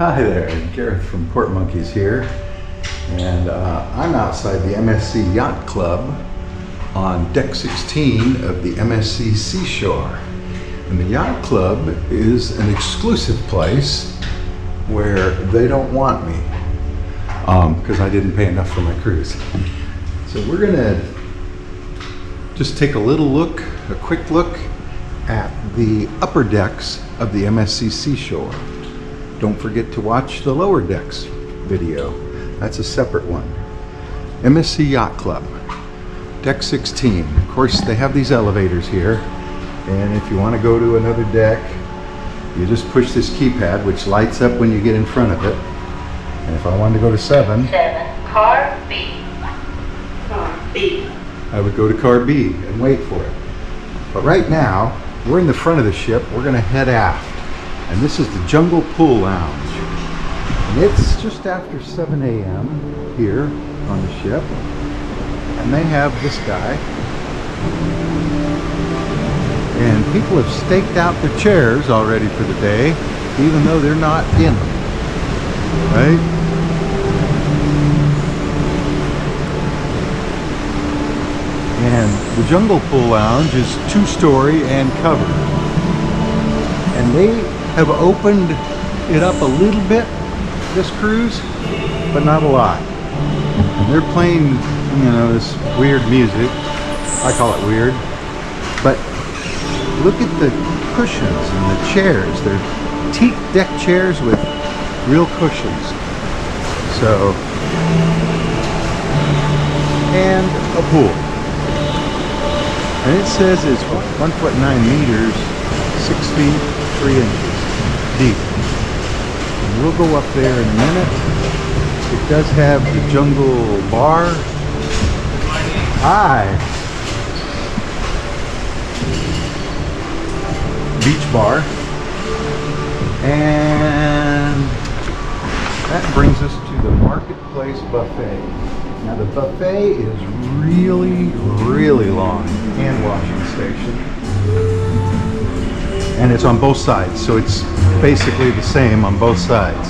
Hi there, Gareth from Port Monkeys here, and I'm outside the MSC Yacht Club on deck 16 of the MSC Seashore. And the Yacht Club is an exclusive place where they don't want me because I didn't pay enough for my cruise. So we're gonna just take a little look, a quick look at the upper decks of the MSC Seashore. Don't forget to watch the lower decks video. That's a separate one. MSC Yacht Club, deck 16. Of course, they have these elevators here. And if you want to go to another deck, you just push this keypad, which lights up when you get in front of it. And if I wanted to go to 7, car B. Car B. I would go to car B and wait for it. But right now, we're in the front of the ship. We're going to head aft. And this is the Jungle Pool Lounge. And it's just after 7 a.m. here on the ship. And they have this guy. And people have staked out their chairs already for the day, even though they're not in them. Right? And the Jungle Pool Lounge is 2-story and covered. And they have opened it up a little bit this cruise, but not a lot. And they're playing, you know, this weird music. I call it weird. But look at the cushions and the chairs. They're teak deck chairs with real cushions. So, and a pool. And it says it's 1 foot 9 meters, 6 feet 3 inches deep. And we'll go up there in a minute. It does have the jungle bar. Hi. Beach bar. And that brings us to the Marketplace Buffet. Now the buffet is really long. Hand washing station. And it's on both sides, so it's basically the same on both sides.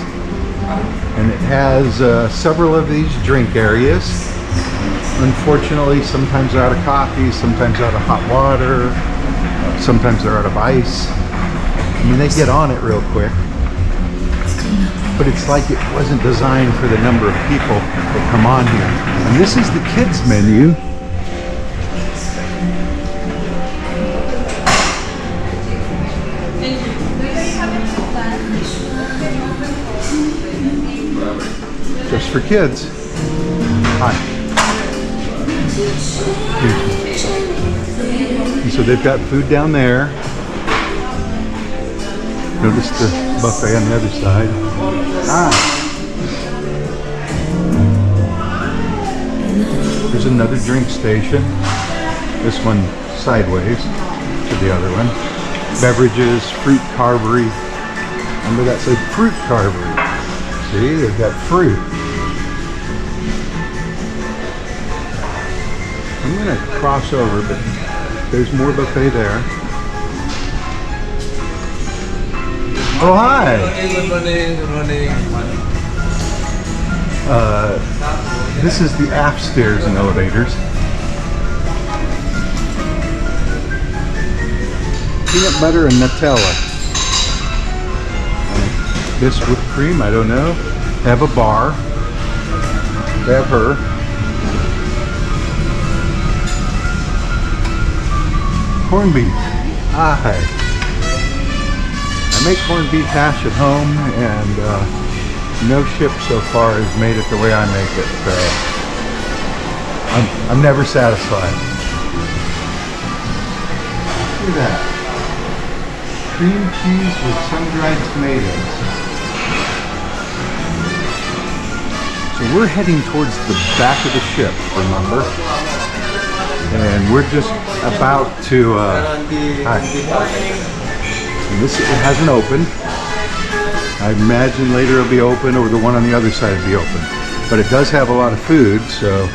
And it has several of these drink areas. Unfortunately, sometimes they're out of coffee, sometimes they're out of hot water, sometimes they're out of ice. I mean, they get on it real quick. But it's like it wasn't designed for the number of people that come on here. And this is the kids menu. Just for kids. Hi. And so they've got food down there. Notice the buffet on the other side. There's another drink station. This one sideways to the other one. Beverages, fruit carvery. Remember that said fruit carvery. See, they've got fruit. I'm going to cross over, but there's more buffet there. Oh, hi! Good morning, good morning. This is the aft stairs and elevators. Peanut butter and Nutella. This whipped cream, I don't know. They have a bar. They have her. Corned beef. Hi. I make corned beef hash at home, and no ship so far has made it the way I make it. I'm never satisfied. Look at that. Cream cheese with sun-dried tomatoes. So we're heading towards the back of the ship, remember? And we're just about to, hi. And this, it hasn't opened. I imagine later it'll be open, or the one on the other side will be open. But it does have a lot of food, so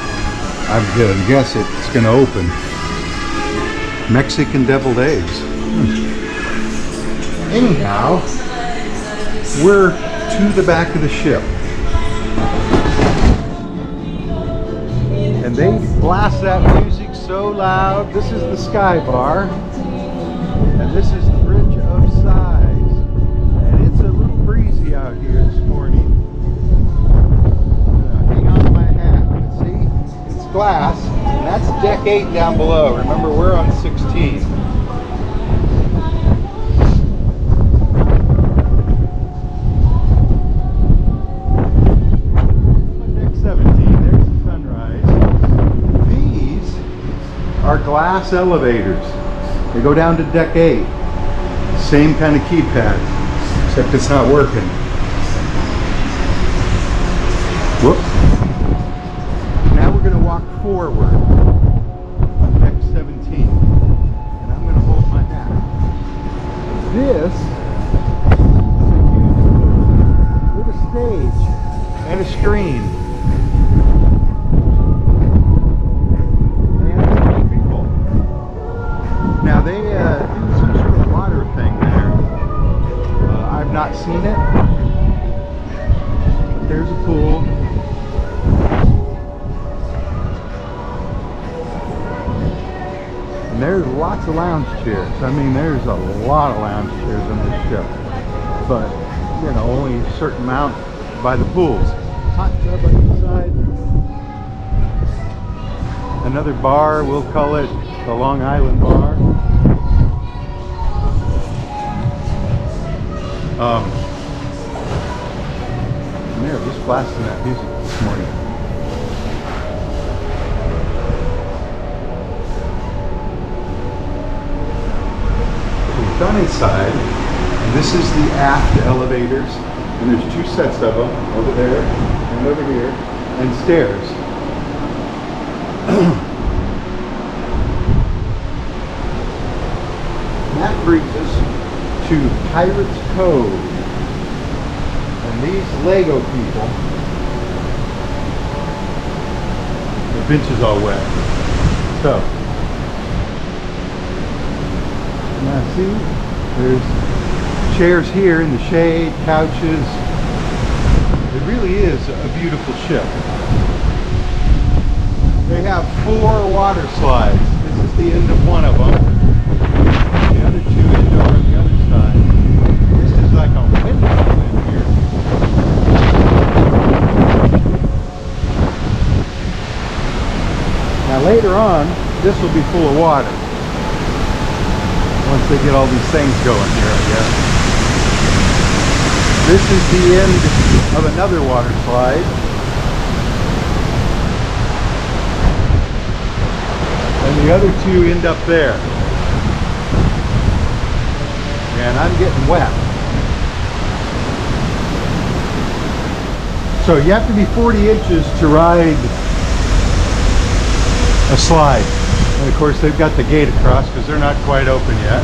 I'm gonna guess it's gonna open. Mexican deviled eggs. Anyhow, we're to the back of the ship. And they blast that music so loud. This is the Sky Bar. And this is the Bridge of Sighs. And it's a little breezy out here this morning. Hang on to my hat. See? It's glass. And that's deck 8 down below. Remember, we're on 16. Are glass elevators. They go down to deck 8. Same kind of keypad, except it's not working. Whoop. Now we're going to walk forward on deck 17. And I'm going to hold my hat. This is a huge room with a stage and a screen. Now they do some sort of water thing there. I've not seen it. There's a pool. And there's lots of lounge chairs. I mean, there's a lot of lounge chairs on this ship. But, you know, only a certain amount by the pools. Hot tub on the side. Another bar, we'll call it the Long Island Bar. And they're just blasting that music this morning. So we've gone inside, and this is the aft elevators, and there's 2 sets of them, over there and over here, and stairs. That brings us to Pirates Cove. And these Lego people, the bench is all wet. So, now see, there's chairs here in the shade, couches. It really is a beautiful ship. They have 4 water slides. This is the end of one of them. The other 2 end over on the other side. This is like a window in here. Now later on, this will be full of water. Once they get all these things going here, I guess. This is the end of another water slide. And the other 2 end up there. And I'm getting wet. So you have to be 40 inches to ride a slide. And of course they've got the gate across because they're not quite open yet.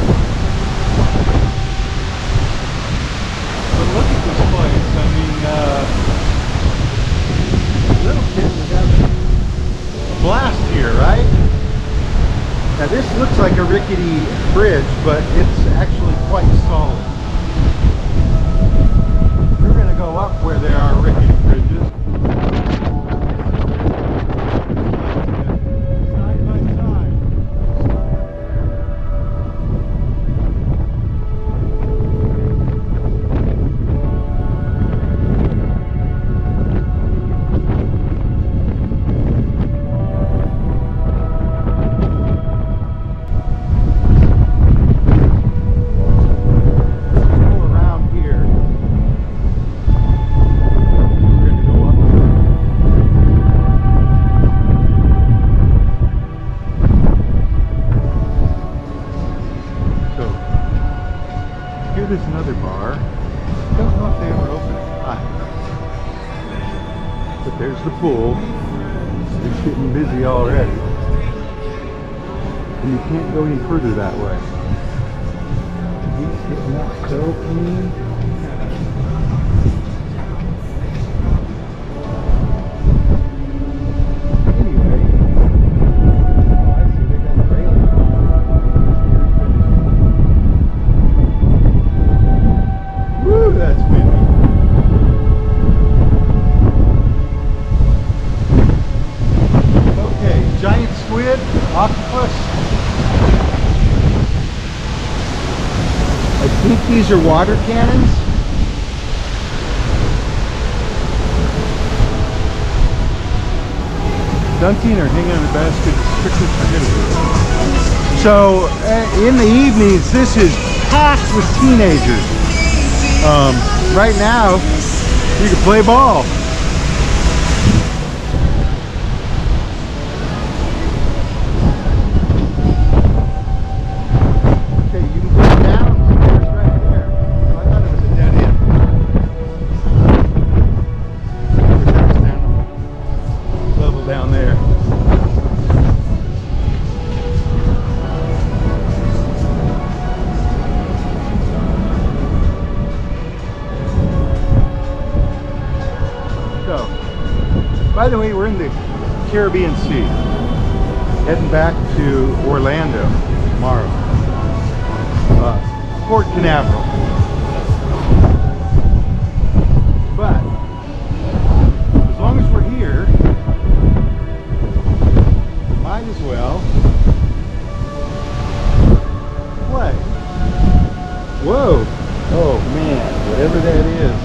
But look at this place. I mean, little kids are having a blast here, right? Now this looks like a rickety bridge, but it's actually quite solid. We're going to go up where there are rickety bridges. Side by side. There's another bar. Don't know if they ever open at 5. But there's the pool. It's getting busy already. And you can't go any further that way. It's getting up so clean. That's windy. octopus. I think these are water cannons. Dunting are hanging in the basket strictly for visitors. So in the evenings, this is packed with teenagers. Right now, you can play ball. Okay, you can go downstairs right there. Oh, I thought it was a dead end. I wish I was down level down there. By the way, we're in the Caribbean Sea, heading back to Orlando tomorrow, Port Canaveral. But as long as we're here, might as well play. Whoa! Oh man, whatever that is,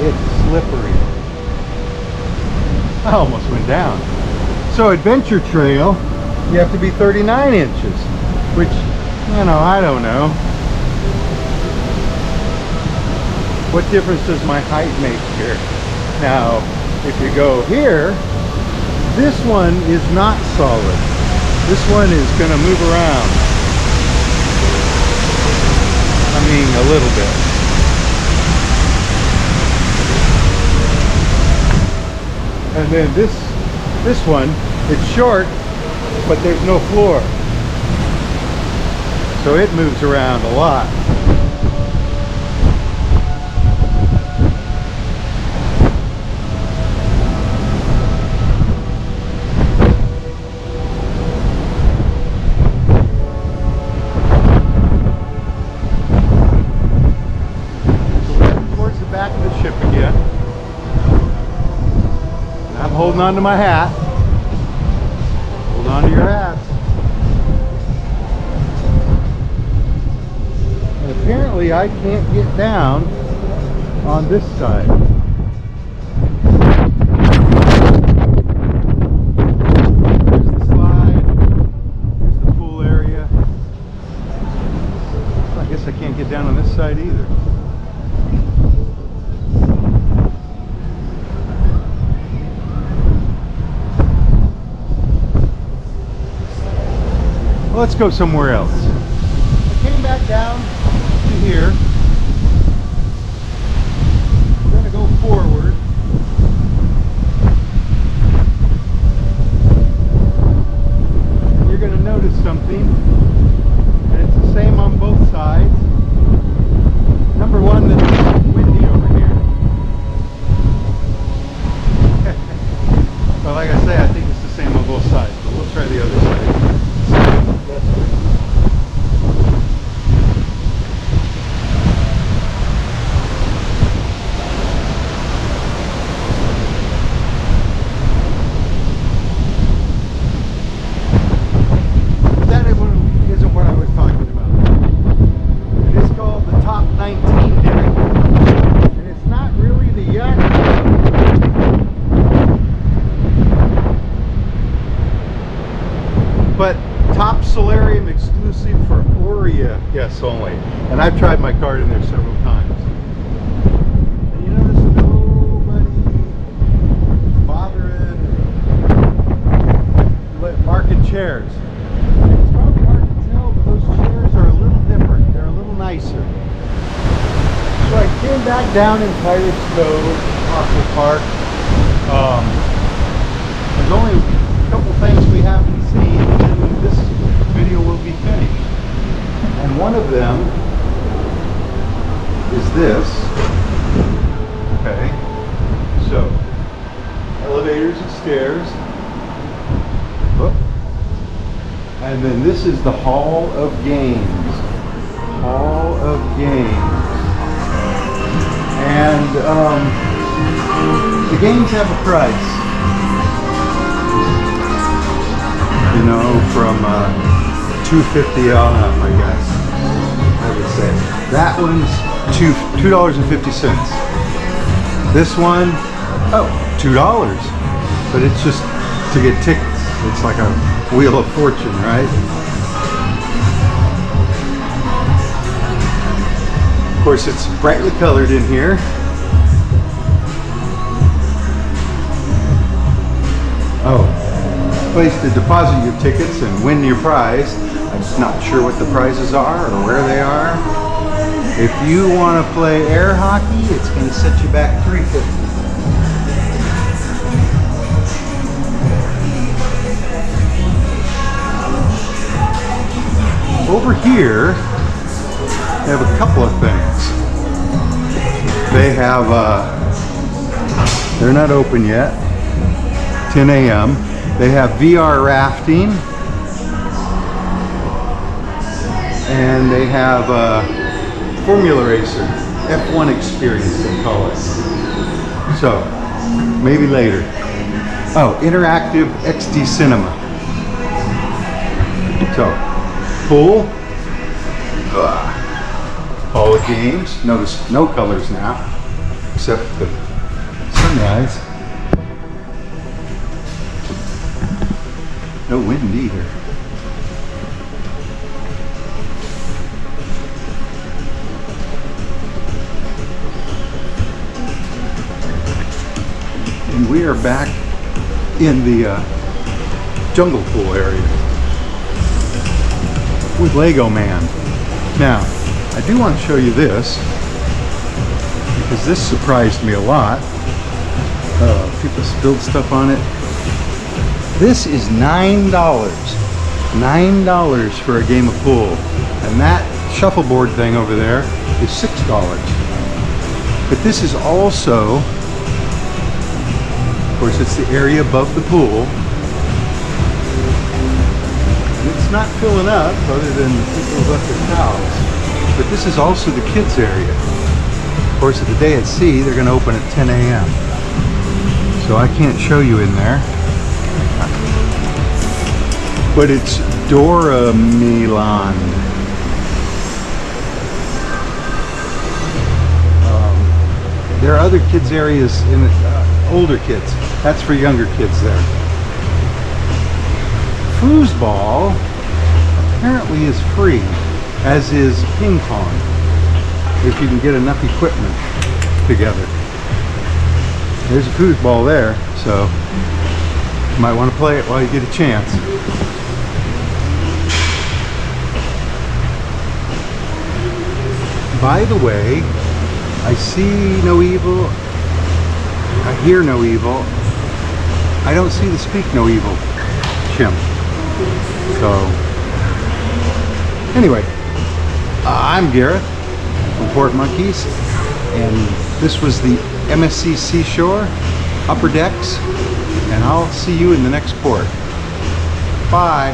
it's slippery. I almost went down. So Adventure Trail, you have to be 39 inches, which, you know, I don't know. What difference does my height make here? Now, if you go here, this one is not solid. This one is going to move around. I mean, a little bit. And then this one, it's short, but there's no floor. So it moves around a lot. So we're heading towards the back of the ship again. I'm holding on to my hat. Hold on to your hats. And apparently I can't get down on this side. There's the slide. There's the pool area. I guess I can't get down on this side either. Let's go somewhere else. I came back down to here. We're going to go forward. And you're going to notice something. And it's the same on both sides. Number one, that it's windy over here. But like I say, I think it's the same on both sides. But we'll try the other side. That isn't what I was talking about. It is called the Top 19 deck, and it's not really the yacht. But top solarium exclusive for Oria guests only. And I've tried my card in there several times. And you notice nobody bothering marking chairs. It's probably hard to tell, but those chairs are a little different. They're a little nicer. So I came back down in Pirates Cove, Aqua Park. There's only a couple things we haven't seen, and this video will be finished. And one of them is this. Okay, so elevators and stairs. Whoop. And then this is the Hall of Games. Hall of Games. And the games have a price. you know, from 250 on up, I guess. I would say that one's $2.50. This one, oh, $2. But it's just to get tickets. It's like a wheel of fortune, right? Of course, it's brightly colored in here. Oh, place to deposit your tickets and win your prize. I'm not sure what the prizes are or where they are. If you want to play air hockey, it's going to set you back $3.50. Over here, they have a couple of things. They have, they're not open yet, 10 a.m. They have VR rafting, and they have Formula Racer, F1 experience they call it. So, maybe later. Oh, interactive XD cinema. So, pool. All the games. Notice no colors now, except the sunrise. No wind either. And we are back in the jungle pool area with Lego Man. Now, I do want to show you this because this surprised me a lot. People spilled stuff on it. This is $9. $9 for a game of pool. And that shuffleboard thing over there is $6. But this is also, of course, it's the area above the pool. It's not filling up other than people left their towels. But this is also the kids area. Of course, at the day at sea, they're going to open at 10 a.m. So I can't show you in there. But it's Dora Milan. There are other kids areas in older kids. That's for younger kids there. Foosball apparently is free, as is ping pong, if you can get enough equipment together. There's a foosball there, so you might want to play it while you get a chance. By the way, I see no evil, I hear no evil, I don't see the speak no evil chimp. So, anyway, I'm Gareth from Port Monkeys, and this was the MSC Seashore Upper Decks, and I'll see you in the next port. Bye.